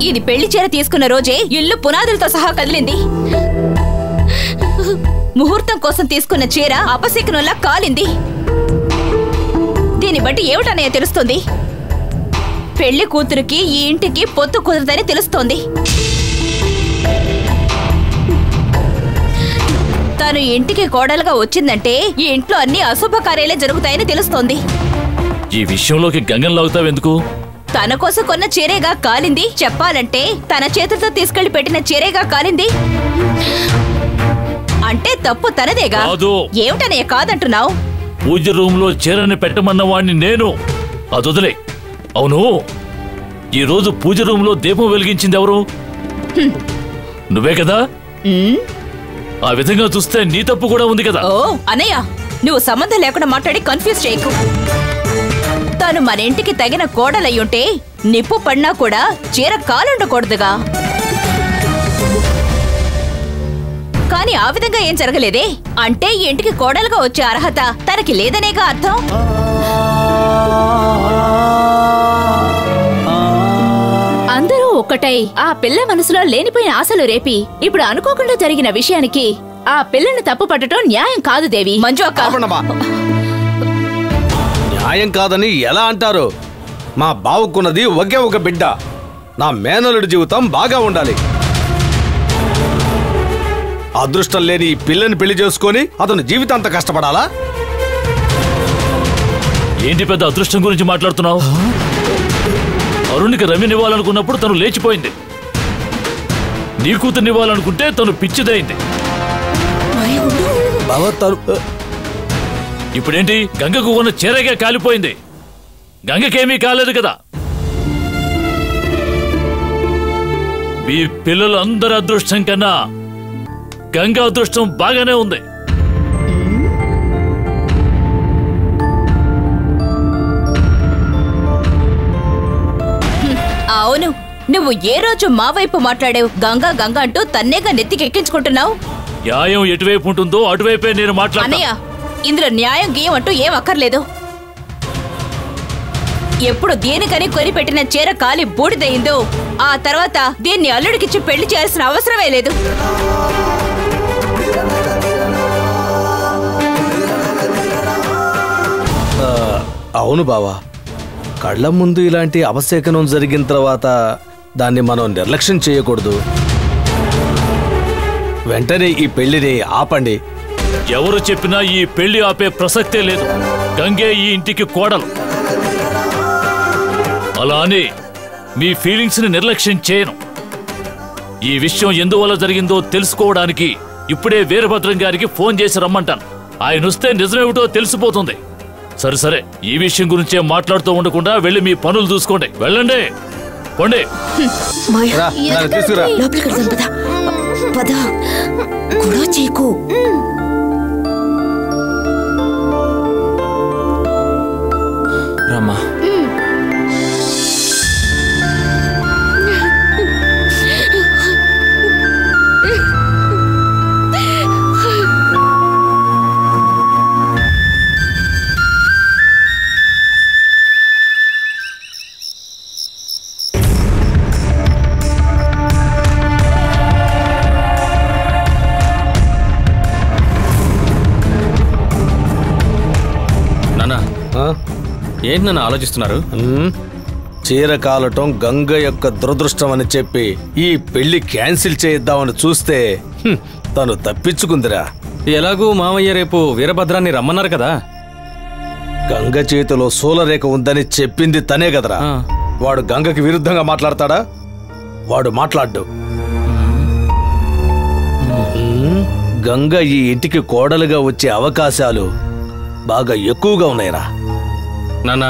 ఇది పెళ్లి చీర తీసుకున్న రోజే ఇల్లు పునాదులతో సహా కదిలింది. ముహూర్తం కోసం తీసుకున్న చీర అపశకునంలా కాలింది. దీన్ని బట్టి ఏమిటన్నయ్య తెలుస్తుంది? పెళ్లి కూతురికి ఈ ఇంటికి పొత్తు కుదరదని తెలుస్తోంది. తను ఇంటికి కోడలుగా వచ్చిందంటే ఈ ఇంట్లో అన్ని అశుభ కార్యాలే జరుగుతాయని తెలుస్తోంది. ఈ విషయంలోకి గంగం లాగుతావెందుకు? తన కోసం కొన్న చీరేగా కాలింది. చెప్పాలంటే తన చేతులతో తీసుకెళ్లి పెట్టిన చీరేగా కాలింది. అంటే తప్పు తనదేగా. ఏమిటనయ్య కాదంటున్నావు? పూజ రూమ్ లో చీరని పెట్టమన్న వాణ్ణి నేను. అదొదిలే. అవును, ఈ రోజు పూజ రూమ్ లో దీపం వెలిగించింది ఎవరు? నువ్వే కదా? ఆ విధంగా చూస్తే నీ తప్పు కూడా ఉంది కదా. ఓ అన్నయ్య, నువ్వు సంబంధం లేకుండా మాట్లాడి కన్ఫ్యూజ్ చేయకు. తను మన ఇంటికి తగిన కోడలయ్యుంటే నిప్పు పడినా కూడా చీర కాలుండకూడదుగా. కానీ ఆ విధంగా ఏం జరగలేదే. అంటే ఈ ఇంటికి కోడలుగా వచ్చే అర్హత తనకి లేదనేగా అర్థం. అందరూ ఒక్కటై ఆ పిల్ల మనసులో లేనిపోయిన ఆశలు రేపి ఇప్పుడు అనుకోకుండా జరిగిన విషయానికి ఆ పిల్లను తప్పు పట్టడం న్యాయం కాదు దేవి. మంజు అక్క, న్యాయం కాదని ఎలా అంటారు? మా బావుకున్నది ఒకే ఒక బిడ్డ. నా మేనలుడి జీవితం బాగా ఉండాలి. అదృష్టం లేని ఈ పిల్లని పెళ్లి చేసుకొని అతను జీవితాంత కష్టపడాలా? ఏంటి పెద్ద అదృష్టం గురించి మాట్లాడుతున్నావు? అరుణ్కి రమ్యనివ్వాలనుకున్నప్పుడు తను లేచిపోయింది. నీ కూతుర్నివ్వాలనుకుంటే తను పిచ్చిదైంది. ఇప్పుడేంటి? గంగకు ఉన్న చీరగా కాలిపోయింది. గంగకేమీ కాలేదు కదా. మీ పిల్లలందరి అదృష్టం కన్నా గంగ అదృష్టం బాగానే ఉంది. అవును, నువ్వు ఏ రోజు మా వైపు మాట్లాడావు? గంగా గంగా అంటూ తన్నేగా నెత్తికెక్కించుకుంటున్నావు. న్యాయం ఎటువైపు ఉంటుందో అటువైపే నేను అన్నయ్య, ఇందులో న్యాయం గీయం అంటూ ఏం అక్కర్లేదు. ఎప్పుడు దేనికని కొనిపెట్టిన చీర కాలి బూడిదయిందో ఆ తర్వాత దీన్ని అల్లుడికిచ్చి పెళ్లి చేయాల్సిన అవసరమే లేదు. అవును బావా, కళ్ళ ముందు ఇలాంటి అపశకనం జరిగిన తర్వాత దాన్ని మనం నిర్లక్ష్యం చేయకూడదు. వెంటనే ఈ పెళ్లిని ఆపండి. ఎవరు చెప్పినా ఈ పెళ్లి ఆపే ప్రసక్తే లేదు. గంగే ఈ ఇంటికి కోడలు. అలా అని మీ ఫీలింగ్స్ ని నిర్లక్ష్యం చేయను. ఈ విషయం ఎందువల్ల జరిగిందో తెలుసుకోవడానికి ఇప్పుడే వీరభద్రం గారికి ఫోన్ చేసి రమ్మంటాను. ఆయన వస్తే నిజమేమిటో తెలిసిపోతుంది. సరే సరే, ఈ విషయం గురించే మాట్లాడుతూ ఉండకుండా వెళ్ళి మీ పనులు చూసుకోండి. వెళ్ళండి, పోండి. రామా, ఏంటి నన్ను ఆలోచిస్తున్నారు? చీర కాలటం గంగ యొక్క దురదృష్టం అని చెప్పి ఈ పెళ్లి క్యాన్సిల్ చేద్దామని చూస్తే తను తప్పించుకుందిరా. ఎలాగూ మామయ్య రేపు వీరభద్రాన్ని రమ్మన్నారు కదా. గంగ చేతిలో శూలరేఖ ఉందని చెప్పింది తనే కదరా. వాడు గంగకి విరుద్ధంగా మాట్లాడతాడా? వాడు మాట్లాడ్డు. గంగ ఈ ఇంటికి కోడలుగా వచ్చే అవకాశాలు బాగా ఎక్కువగా ఉన్నాయిరా. నాన్న,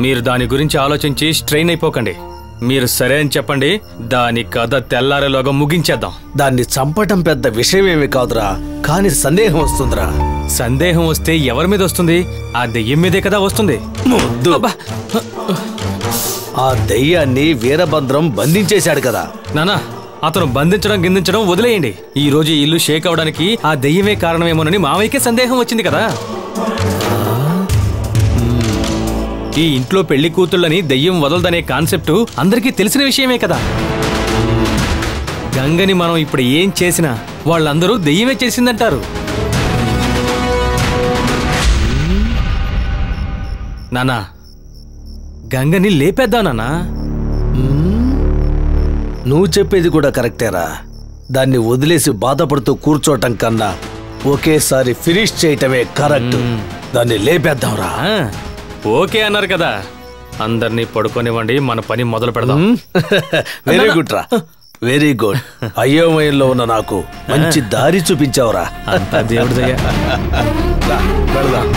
మీరు దాని గురించి ఆలోచించి స్ట్రెయిన్ అయిపోకండి. మీరు సరే అని చెప్పండి, దాని కథ తెల్లారేలోగా ముగించేద్దాం. దాన్ని చంపటం పెద్ద విషయమేమి కాదురా, కానీ సందేహం వస్తుందిరా. సందేహం వస్తే ఎవరి మీద వస్తుంది? ఆ దెయ్యం మీదే కదా వస్తుంది. ఆ దెయ్యాన్ని వీరభద్రం బంధించేశాడు కదా. నానా, అతను బంధించడం గిందించడం వదిలేయండి. ఈ రోజు ఇల్లు షేక్ అవడానికి ఆ దెయ్యమే కారణమేమోనని మావయ్యకే సందేహం వచ్చింది కదా. ఈ ఇంట్లో పెళ్లి కూతుళ్ళని దెయ్యం వదలదనే కాన్సెప్ట్ అందరికీ తెలిసిన విషయమే కదా. గంగని మనం ఇప్పుడు ఏం చేసినా వాళ్ళందరూ దెయ్యమే చేసిందంటారు. నానా, గంగని లేపేద్దాం నానా. నువ్వు చెప్పేది కూడా కరెక్టేరా. దాన్ని వదిలేసి బాధపడుతూ కూర్చోటం కన్నా ఒకేసారి ఫినిష్ చేయటమే కరెక్ట్. దాన్ని లేపేద్దాంరా. ఓకే అన్నారు కదా, అందరినీ పడుకోనివ్వండి, మన పని మొదలు పెడదాం. వెరీ గుడ్ రా, వెరీ గుడ్. అయోమయంలో ఉన్న నాకు మంచి దారి చూపించావురా. అంతా దేవుడి దయ. వెళదాం.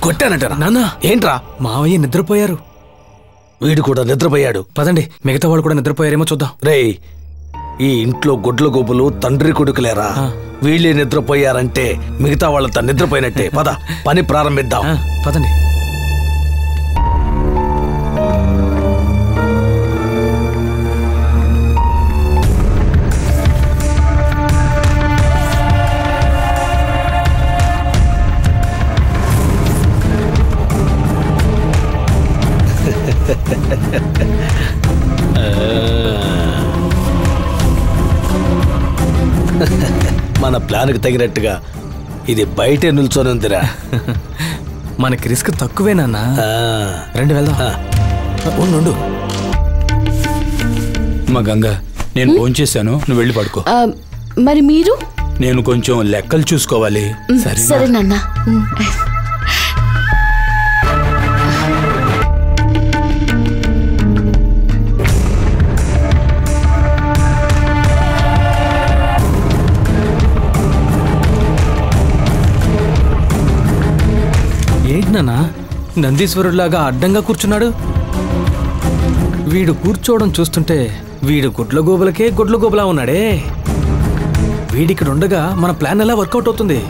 కొట్టానంటారా? నాన్న, ఏంట్రా? మావయ్య నిద్రపోయారు. వీడు కూడా నిద్రపోయాడు. పదండి, మిగతా వాళ్ళు కూడా నిద్రపోయారేమో చూద్దాం. రేయ్, ఈ ఇంట్లో గుడ్ల గోపులు తండ్రి కొడుకులేరా. వీళ్ళే నిద్రపోయారంటే మిగతా వాళ్ళంతా నిద్రపోయినట్టే. పద, పని ప్రారంభిద్దాం. పదండి. మన ప్లాన్కి తగినట్టుగా ఇది బయటే నిల్చొని ఉందిరా. మనకి రిస్క్ తక్కువేనా? రండి వెళ్దాం. ఉండు. మా గంగ, నేను ఫోన్ చేశాను, నువ్వు వెళ్ళి పడుకో. మరి మీరు? నేను కొంచెం లెక్కలు చూసుకోవాలి. సరే నాన్న. ఏంటన్నా నందీశ్వరుడిలాగా అడ్డంగా కూర్చున్నాడు? వీడు కూర్చోవడం చూస్తుంటే వీడు గుడ్ల గోబులకే గుడ్ల గోబులా ఉన్నాడే. వీడిక్కడ ఉండగా మన ప్లాన్ ఎలా వర్కౌట్ అవుతుంది?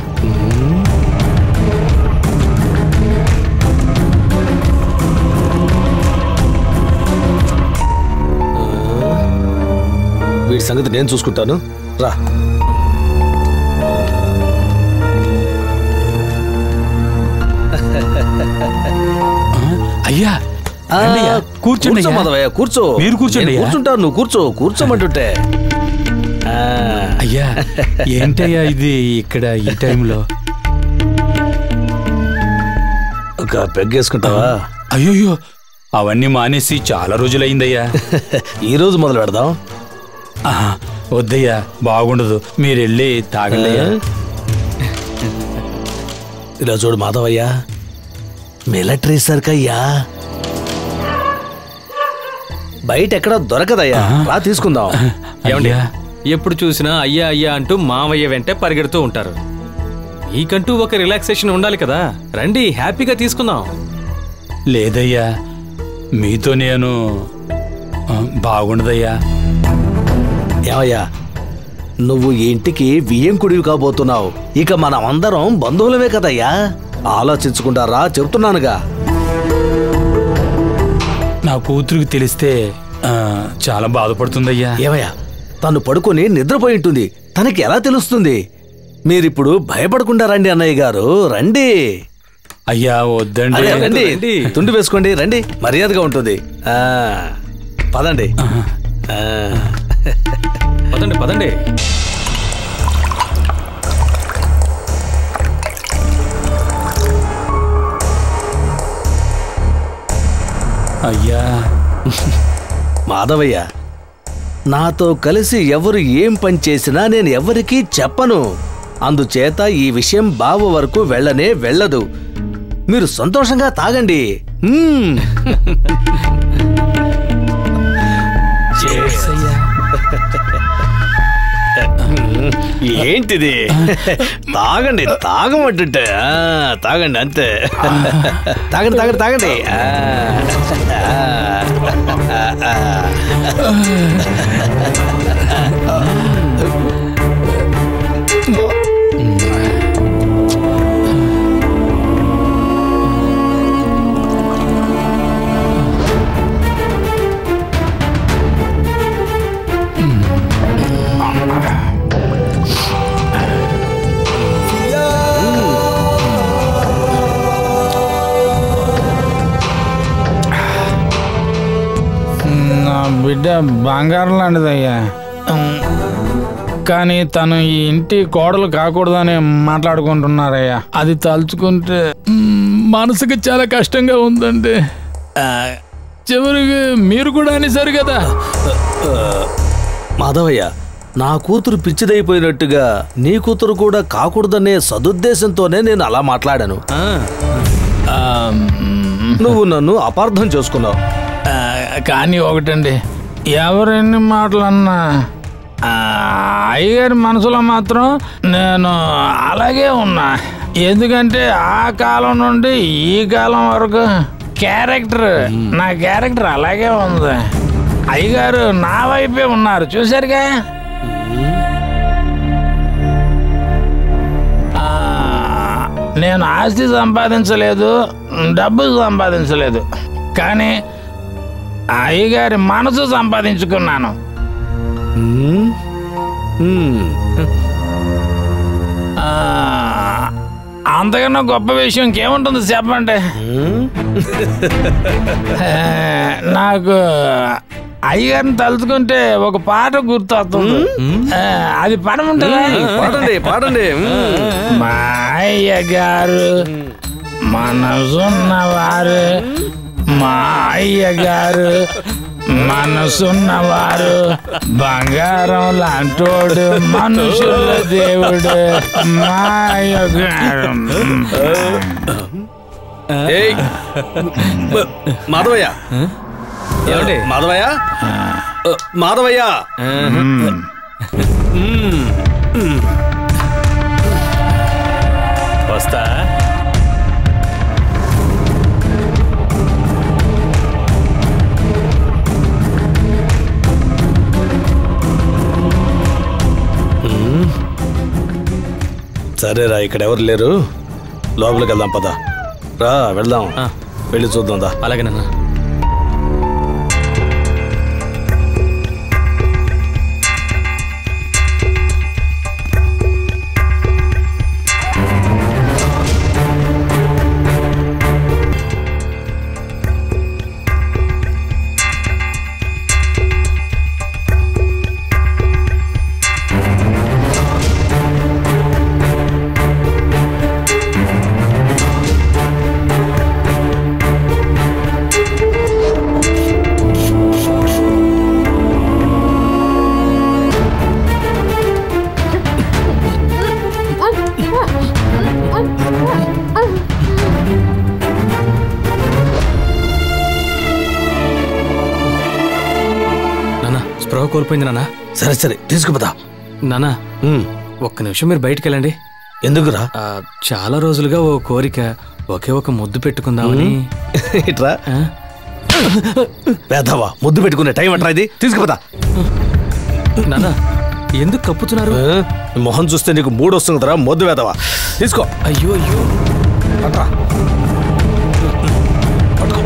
వీడి సంగతి నేను చూసుకుంటాను. రా. అయ్యా, కూర్చోండి. కూర్చో. మీరు కూర్చోండి. కూర్చుంటాను, నువ్వు కూర్చో. కూర్చోమంటుంటే. అయ్యా, ఏంటయ్యా ఇది ఇక్కడ ఈ టైంలో? ఒక పెగ్గేసుకుంటావా? అయ్యోయ్యో, అవన్నీ మానేసి చాలా రోజులైందయ్యా. ఈ రోజు మొదలు పెడదాం. వద్దయ్యా, బాగుండదు. మీరు వెళ్ళి తాగండి. ఇలా చూడు మాధవయ్యా, మిలిటరీ సరుకయ్యా, బయట ఎక్కడ దొరకదయ్యా. రా తీసుకుందాం. ఏమండి, ఎప్పుడు చూసినా అయ్యా అయ్యా అంటూ మావయ్య వెంటే పరిగెడుతూ ఉంటారు. మీకంటూ ఒక రిలాక్సేషన్ ఉండాలి కదా. రండి, హ్యాపీగా తీసుకుందాం. లేదయ్యా, మీతో నేను బాగుండదయ్యా. ఏమయ్యా, నువ్వు ఇంటికి వియ్యంకుడివి కాబోతున్నావు. ఇక మనం అందరం బంధువులమే కదయ్యా. ఆలోచించుకుంటారా? చెప్తున్నానుగా. నా కూతురికి తెలిస్తే చాలా బాధపడుతుందయ్యా. ఏమయ్యా, తను పడుకొని నిద్రపోయి ఉంటుంది. తనకి ఎలా తెలుస్తుంది? మీరిప్పుడు భయపడకుండా రండి అన్నయ్య గారు. రండి. అయ్యా వద్దండి. రండి, తుండి వేసుకోండి. రండి, మర్యాదగా ఉంటుంది. పదండి. పదండి పదండి. అయ్యా మాధవయ్య, నాతో కలిసి ఎవరు ఏం పని చేసినా నేను ఎవరికీ చెప్పను. అందుచేత ఈ విషయం బావ వరకు వెళ్ళనే వెళ్ళదు. మీరు సంతోషంగా తాగండి. ఏంటిది? తాగండి, తాగమంటుంటే తాగండి అంతే. తాగండి తాగండి తాగండి. బిడ్డ బంగారం లాంటిదయ్యా, కానీ తను ఈ ఇంటి కోడలు కాకూడదని మాట్లాడుకుంటున్నారయ్యా. అది తలుచుకుంటే మనసుకి చాలా కష్టంగా ఉందండి. చివరికి మీరు కూడా అనేసారు కదా. మాధవయ్య, నా కూతురు పిచ్చిదైపోయినట్టుగా నీ కూతురు కూడా కాకూడదనే సదుద్దేశంతోనే నేను అలా మాట్లాడాను. నువ్వు నన్ను అపార్థం చేసుకున్నావు. కానీ ఒకటండి, ఎవరెన్ని మాటలన్నా అయ్యగారి మనసులో మాత్రం నేను అలాగే ఉన్నా. ఎందుకంటే ఆ కాలం నుండి ఈ కాలం వరకు నా క్యారెక్టర్ అలాగే ఉంది. అయ్యగారు నా వైపే ఉన్నారు, చూశారుగా. నేను ఆస్తి సంపాదించలేదు, డబ్బు సంపాదించలేదు, కానీ అయ్యగారి మనసు సంపాదించుకున్నాను. అంతకన్నా గొప్ప విషయం ఇంకేముంటుంది చెప్పండి. నాకు అయ్యగారిని తలుచుకుంటే ఒక పాట గుర్తొస్తుంది. అది పాడమంటారా? పాడండి పాడండి. మా అయ్యగారు మనసున్నవారు, మా అయ్యగారు మనసున్నవారు, బంగారం లాంటోడు, మనుషుల దేవుడు మా అయ్యగారు. మాధవయ్య, మాధవయ్య, మాధవయ్య, వస్తా. సరేరా, ఇక్కడ ఎవరు లేరు, లోపలికి వెళ్దాం పద. రా వెళ్దాం, వెళ్ళి చూద్దాం దా. అలాగే నాన్న. స్పృహ కోల్పోయింది నాన్న. సరే సరే తీసుకుపోతా. నాన్న ఒక్క నిమిషం మీరు బయటికి వెళ్ళండి. ఎందుకురా? చాలా రోజులుగా ఓ కోరిక, ఒకే ఒక ముద్దు పెట్టుకుందామని. ఇట్రా పేదవా, ముద్దు పెట్టుకునే టైం అట్రా ఇది, తీసుకుపోతా. నాన్న ఎందుకు కప్పుతున్నారు? మొహం చూస్తే నీకు మూడు వస్తుంది కదరా, మొద్దు వేదవా, తీసుకో. అయ్యో అయ్యో, అట్రా పట్టుకో.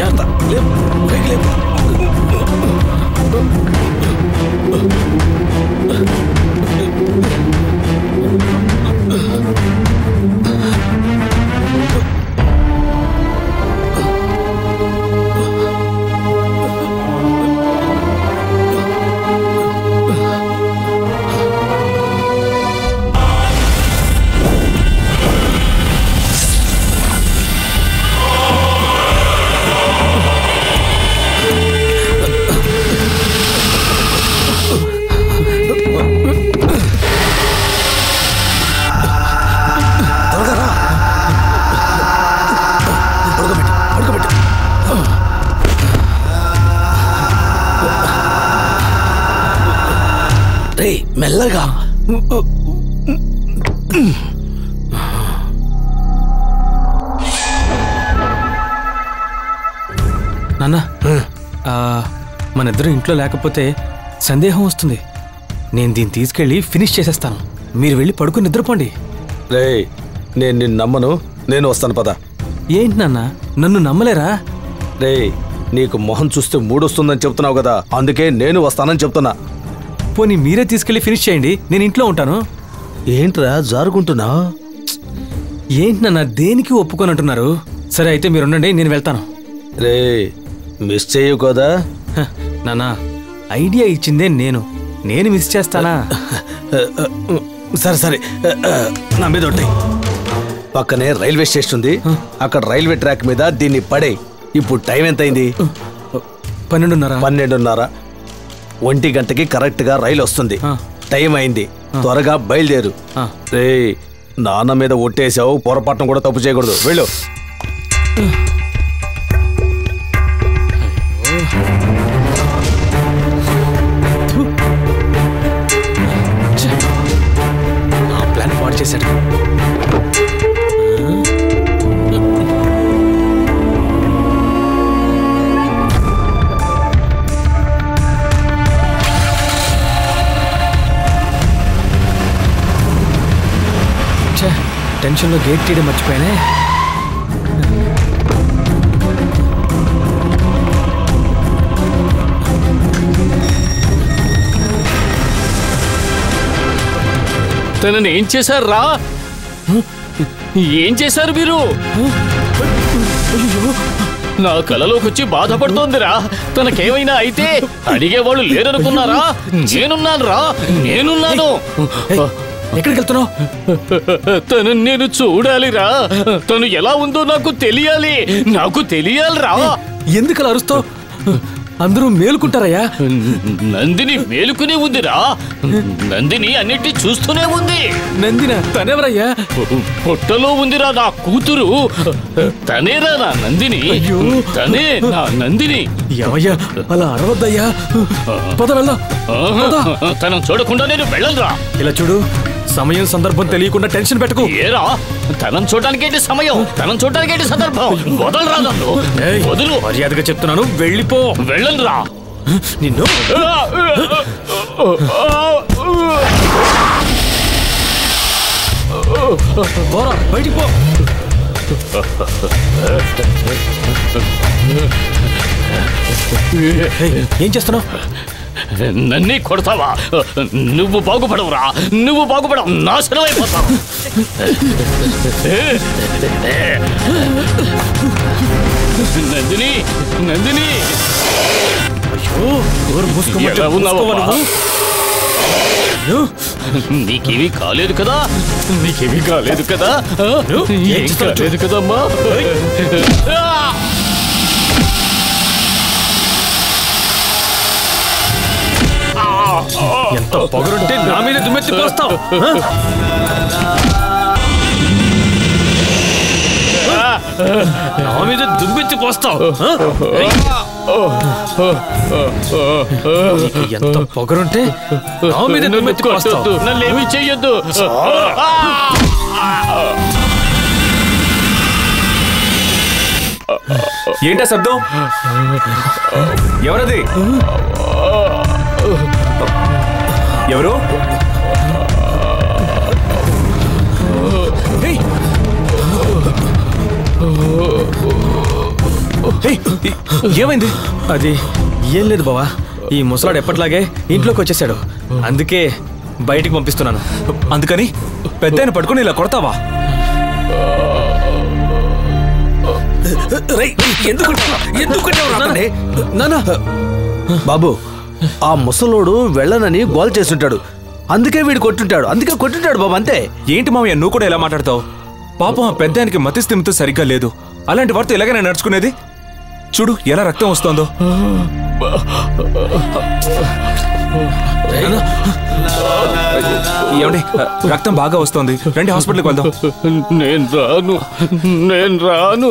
జాగ్రత్త, లేవు పైకి లేవు. రే మెల్లగా. నాన్న మన ఇద్దరు ఇంట్లో లేకపోతే సందేహం వస్తుంది. నేను దీన్ని తీసుకెళ్ళి ఫినిష్ చేసేస్తాను. మీరు వెళ్ళి పడుకుని నిద్రపోండి. రే నేను నిన్ను నమ్మను, నేను వస్తాను పద. ఏంటి నాన్న నన్ను నమ్మలేరా? రే నీకు మొహం చూస్తే మూడొస్తుందని చెప్తున్నావు కదా, అందుకే నేను వస్తానని చెప్తున్నా. పోనీ మీరే తీసుకెళ్ళి ఫినిష్ చేయండి, నేను ఇంట్లో ఉంటాను. ఏంట్రా జారుకుంటున్నా? ఏంటి నాన్న దేనికి ఒప్పుకొని? సరే అయితే మీరు ఉండండి, నేను వెళ్తాను. రే మిస్ చేయవు కదా? నాన్న ఐడియా ఇచ్చిందే నేను మిస్ చేస్తానా? సరే సరే నా మీద ఉంటాయి. పక్కనే రైల్వే స్టేషన్ ఉంది, అక్కడ రైల్వే ట్రాక్ మీద దీన్ని పడే. ఇప్పుడు టైం ఎంత అయింది? 12:30. 1 గంటకి కరెక్ట్ గా రైలు వస్తుంది. టైం అయింది, త్వరగా బయలుదేరు. రే నాన్న మీద ఒట్టేసావు, పొరపాటును కూడా తప్పు చేయకూడదు. వెళ్ళు. ప్లాన్ పాడు చేశాడు. టెన్షన్లో గేట్ తీయడం మర్చిపోయానే. తనని ఏం చేశారు రా? ఏం చేశారు మీరు? నా కలలోకి వచ్చి బాధపడుతోందిరా. తనకేమైనా అయితే అడిగేవాళ్ళు లేరనుకున్నారా? నేనున్నాను రా, నేనున్నాను. ఎక్కడికి వెళ్తున్నావు? తను నేను చూడాలిరా. తను ఎలా ఉందో నాకు తెలియాలిరా. ఎందుకు అలా అరుస్తావు? అందరూ మేలుకుంటారయ్యా. నందిని మేలుకునే ఉందిరా. నందిని అన్నిటి చూస్తూనే ఉంది. నందిన తనెవరయ్యా? పొట్టలో ఉందిరా నా కూతురు. తనేరా నా నందిని. తనే నా నందిని. ఏమయ్యా అలా అరవద్దయ్యా. పద వెళ్దాం. తనను చూడకుండా నేను వెళ్ళనురా. ఇలా చూడు, సమయం సందర్భం తెలియకుండా టెన్షన్ పెట్టుకో. ఏరా తనను చూడడానికేంటి సమయం? తనను చూడడానికేంటి సందర్భం? వదలరా నన్ను. వదులు. మర్యాదగా చెప్తున్నాను, వెళ్ళిపో. వెళ్ళనురా నిన్ను. బయటికి పో. ఏం చేస్తున్నావు? నన్నే కొడతావా? నువ్వు బాగుపడవురా. నువ్వు బాగుపడవు, నాశనం అయిపోతావు. నందిని, నందిని, ఎలా ఉన్నావా? నీకేమీ కాలేదు కదా? నీకేమీ కాలేదు కదా? ఏం కాలేదు కదమ్మా? ఎంత పొగరుంటే నా మీద దుమ్మెత్తి పోస్తావు? నా మీద దుమ్మెత్తి పోస్తావు? ఎంత పొగరుంటే నా మీద దుమ్మెత్తి పోస్తావు? నన్నేమీ చెయ్యొద్దు. ఏంటా శబ్దం? ఎవరది? ఎవరు? ఏమైంది? అది ఏం లేదు బావా, ఈ ముసలాడు ఎప్పట్లాగే ఇంట్లోకి వచ్చేసాడు. అందుకే బయటికి పంపిస్తున్నాను. అందుకని పెద్దాయన పట్టుకుని ఇలా కొడతావా? బాబు, ఆ ముసలోడు వెళ్ళనని గోల్ చేస్తుంటాడు, అందుకే వీడు కొట్టుంటాడు. అందుకే కొట్టుంటాడు బాబు, అంతే. ఏంటి మామయ్య నువ్వు కూడా ఎలా మాట్లాడతావు? పాపం ఆ పెద్దానికి మతిస్థిమితం సరిగ్గా లేదు. అలాంటి వారితో ఎలాగైనా నడుచుకునేది? చూడు ఎలా రక్తం వస్తోందో. ఏమండి రక్తం బాగా వస్తోంది, రండి హాస్పిటల్కి వెళ్దాం. నేను రాను,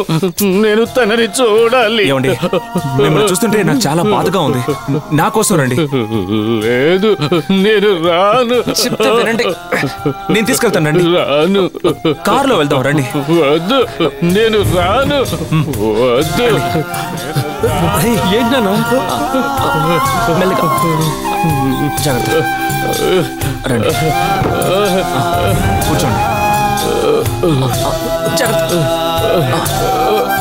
నేను తనని చూడాలి. ఏమండి మిమ్మల్ని చూస్తుంటే నాకు చాలా బాధగా ఉంది, నా కోసం రండి. లేదు, నేను రాను. చెప్తే వినండి, నేను తీసుకెళ్తానండి. రాను. కారులో వెళ్దాం రండి. వద్దు, నేను రాను. వద్దు. ఏంటన్నా? మెల్లగా జాగ్రత్త, రండి కూర్చోండి. జాగ్రత్త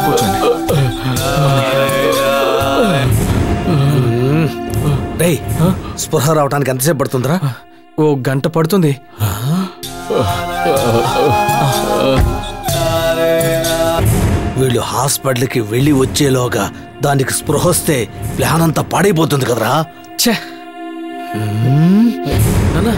కూర్చోండి. రేయ్, స్పృహ రావడానికి ఎంతసేపు పడుతుందిరా? ఓ గంట పడుతుంది. వీళ్ళు హాస్పిటల్కి వెళ్ళి వచ్చేలోగా దానికి స్పృహ వస్తే ప్లాన్ అంతా పాడైపోతుంది కదరా. ఛే! నాన్న